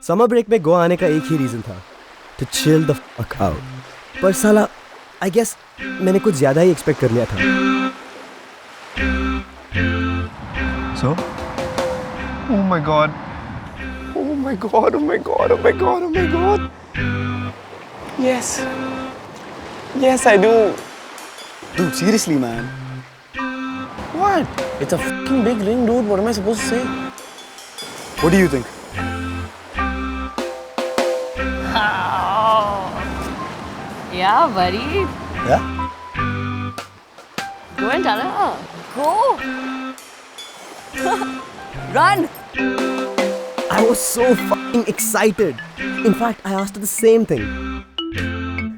Summer break में गोवा आने का एक ही रीजन था, to chill the fuck out. पर साला I guess मैंने कुछ ज़्यादा ही एक्सपेक्ट कर लिया था. So? Oh my god. Oh my god, oh my god, oh my god, oh my god. Yes. Yes, I do. Dude, seriously, man. What? It's a fucking big ring, dude. What am I supposed to say? What do you think? Yeah, buddy. Yeah? Go and tell her. Go. Run. I was so fucking excited. In fact, I asked her the same thing.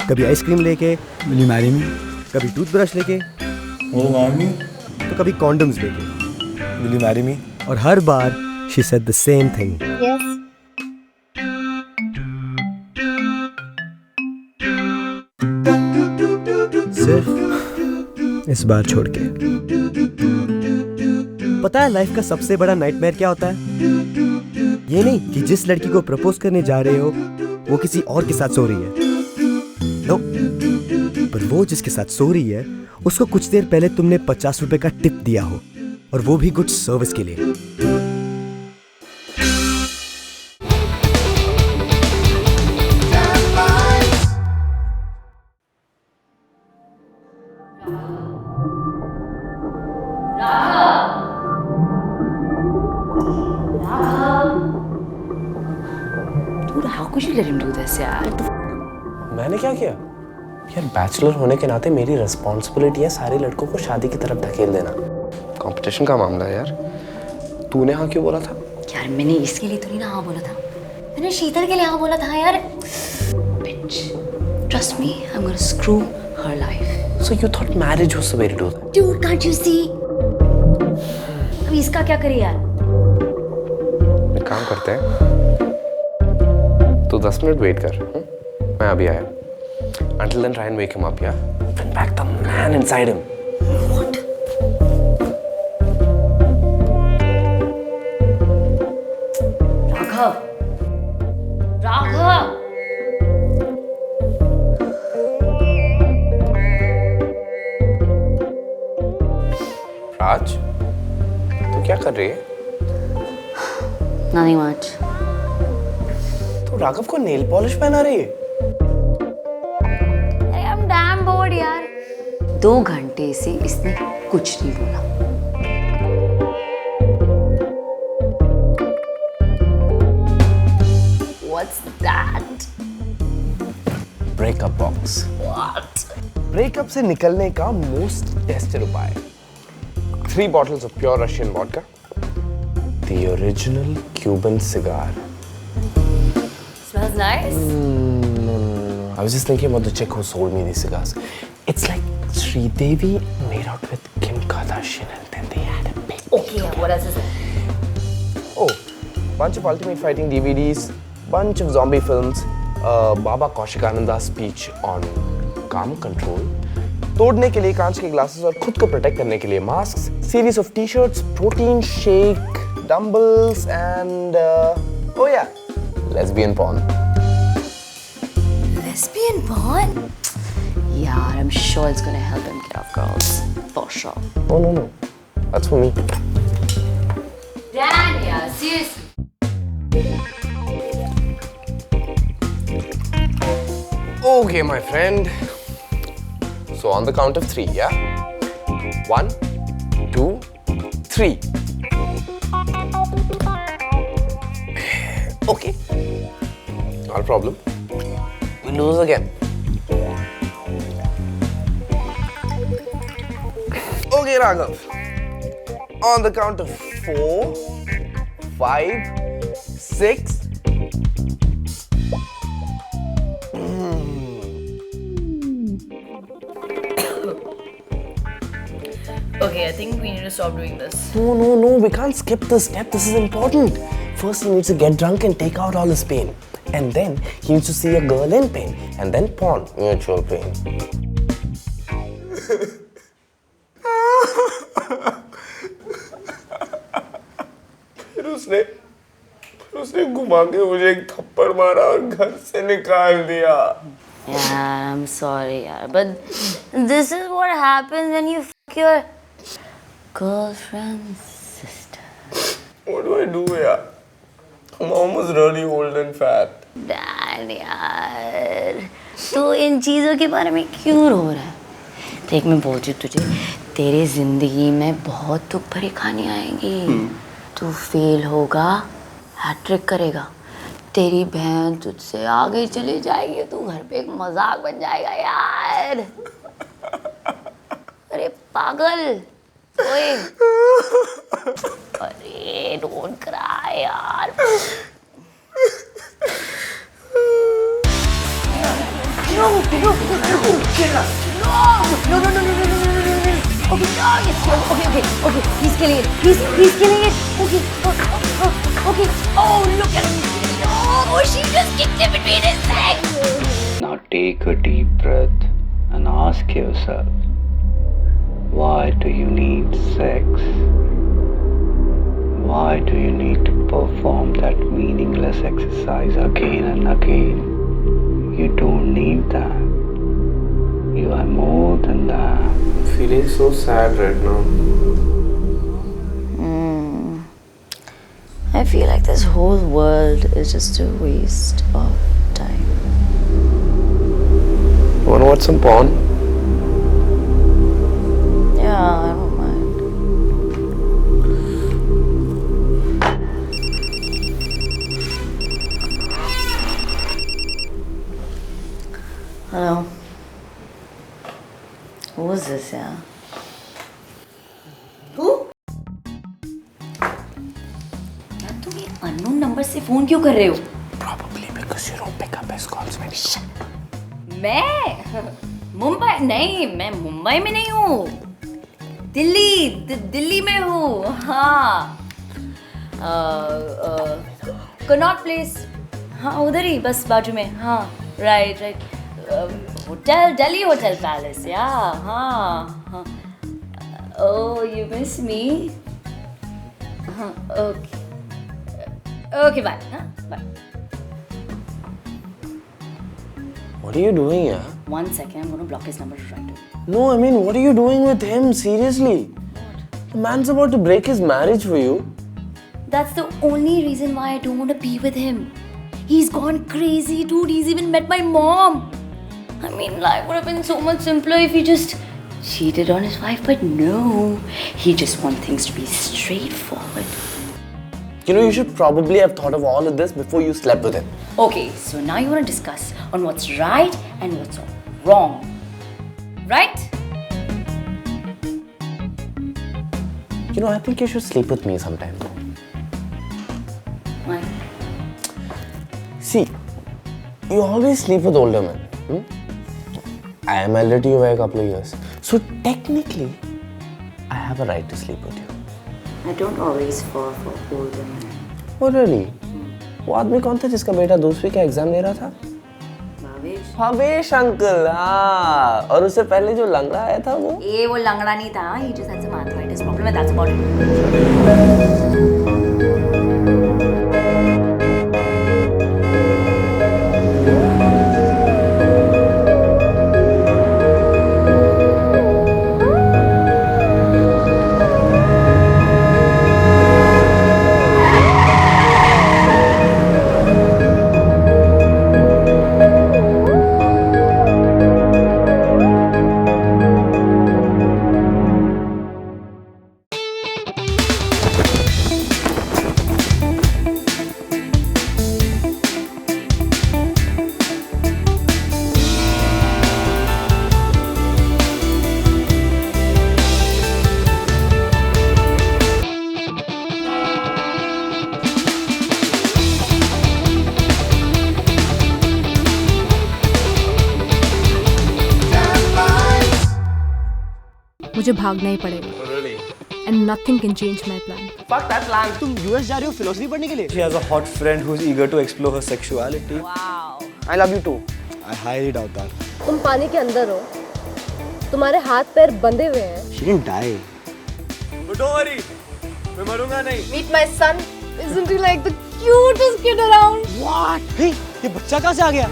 कभी ice cream लेके, Will you marry me? कभी toothbrush लेके, Will you marry me? तो कभी condoms लेके. Will you marry me? और हर बार she said the same thing. Yes. सिर्फ इस बार छोड़ के. पता है लाइफ का सबसे बड़ा नाइटमेयर क्या होता है? ये नहीं कि जिस लड़की को प्रपोज करने जा रहे हो वो किसी और के साथ सो रही है. नो, पर वो जिसके साथ सो रही है उसको कुछ देर पहले तुमने 50 रुपए का टिप दिया हो, और वो भी गुड सर्विस के लिए. Dude, how could you let him do this, यार? मैंने क्या किया यार? बैचलर होने के नाते मेरी रिस्पॉन्सिबिलिटी है सारे लड़कों को शादी की तरफ धकेल देना. कंपटीशन का मामला है यार. तूने हाँ क्यों बोला था? यार मैंने इसके लिए तो नहीं ना हाँ बोला था. मैंने शीतल के लिए हाँ बोला था यार. Bitch, trust me, I'm gonna screw her life. So you thought marriage was the way to do that? Dude, can't you see? अभी इसका क्या करे यार? एक काम करते हैं, तू 10 मिनट वेट कर. मैं अभी आया. Until then, try and wake him up, yeah? Bring back the man inside him. What? Raghav. Raghav. राज, तू क्या कर रही है? Nothing much. तू राघव को नेल पॉलिश पहना रही है? I'm damn bored यार. 2 घंटे से इसने कुछ नहीं बोला. What's that? Breakup box. What? Breakup से निकलने का मोस्ट टेस्टेड उपाय. 3 bottles of pure Russian vodka. The original Cuban cigar. Smells nice. No. I was just thinking about the chick who sold me these cigars. It's like Sridevi made out with Kim Kardashian and then they had a baby. Okay, yeah, what else is there? Oh, bunch of Ultimate Fighting DVDs, bunch of zombie films, Baba Kaushikananda's speech on calm control, तोड़ने के लिए कांच के glasses और खुद को protect करने के लिए mask, series of T-shirts, protein shake, dumbbells and oh yeah, lesbian porn. Lesbian porn? Yeah, I'm sure it's gonna help him get off girls. For sure. Oh no. That's for me. Dan, yeah, seriously. Okay, my friend. So on the count of 3, yeah? 1, 2, 3. Okay. Not a problem. We lose again. Okay, Raghav. On the count of 4, 5, 6. Okay, I think we need to stop doing this. No. We can't skip this step. This is important. First, he needs to get drunk and take out all his pain. And then, he needs to see a girl in pain. And then porn, mutual pain. फिर उसने उसने घुमा के मुझे एक थप्पड़ मारा और घर से निकाल दिया। Yeah, I'm sorry, yaar, but this is what happens when you fuck your girlfriend's sister. What do I do, यार? Mom was really old and fat. Dad, यार, तू इन चीज़ों के बारे में क्यों रो रहा है? देख, मैं बोलती हूँ तुझे, तेरी जिंदगी में बहुत दुख भरी कहानी आएंगी। तू फेल होगा, हैट्रिक करेगा, तेरी बहन तुझसे आगे चली जाएगी, तू घर पे एक मजाक बन जाएगा यार। अरे पागल, ओए, अरे डोंट क्राई यार। No. Okay, okay. He's killing it. He's killing it. Okay. Okay. Oh, look at him. Oh, she just kicked him between his legs. Now take a deep breath and ask yourself, why do you need sex? Why do you need to perform that meaningless exercise again and again? You don't need that. You are more than that. I'm feeling so sad right now. I feel like this whole world is just a waste of time. Wanna watch some porn? Yeah, I don't mind. Hello. Who is this, yeah? Who? यार, तुम ये unknown number से phone क्यों कर रहे हो? Probably because you don't pick up his calls when he मैं मुंबई नहीं, मैं मुंबई में नहीं हूँ, दिल्ली में हूँ। हाँ, कनॉट प्लेस, हाँ उधर ही, बस बाजू में। हाँ, right, hotel, Delhi hotel palace, या हाँ। ओह, यू मिस मी? हाँ, ओके, बाय, हाँ, bye. What are you doing, yeah? 1 second, I'm gonna block his number right away. No, I mean, what are you doing with him? Seriously? The man's about to break his marriage for you. That's the only reason why I don't want to be with him. He's gone crazy, dude. He's even met my mom. I mean, life would have been so much simpler if he just cheated on his wife, but no. He just wants things to be straightforward. You know, you should probably have thought of all of this before you slept with him. Okay, so now you want to discuss on what's right and what's wrong. Right? You know, I think you should sleep with me sometime. Why? See, you always sleep with older men. I am elder to you by a couple of years. So technically, I have a right to sleep with you. I don't always fall for older men. Oh really? वो आदमी कौन था जिसका बेटा 2वीं का exam दे रहा था? Bhavesh uncle, हाँ। और उससे पहले जो लंगड़ा आया था वो? ये वो लंगड़ा नहीं था, he just had some arthritis problem and that's about it. मुझे भागना ही पड़ेगा। And nothing can change my plan. Fuck that plan. तुम यूएस जा रही हो फिलोसफी पढ़ने के लिए? She has a hot friend who's eager to explore her sexuality. Wow. I love you too. I highly doubt that. तुम पानी के अंदर हो, तुम्हारे हाथ पैर बंधे हुए हैं। She didn't die. But don't worry, मैं मरूंगा नहीं. Meet my son. Isn't he like the cutest kid around. हे, ये बच्चा कहाँ से आ गया?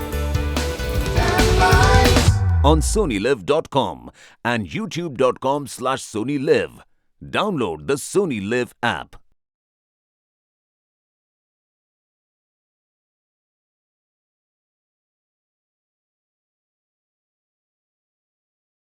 On SonyLive.com and YouTube.com/SonyLive. Download the Sony Live app.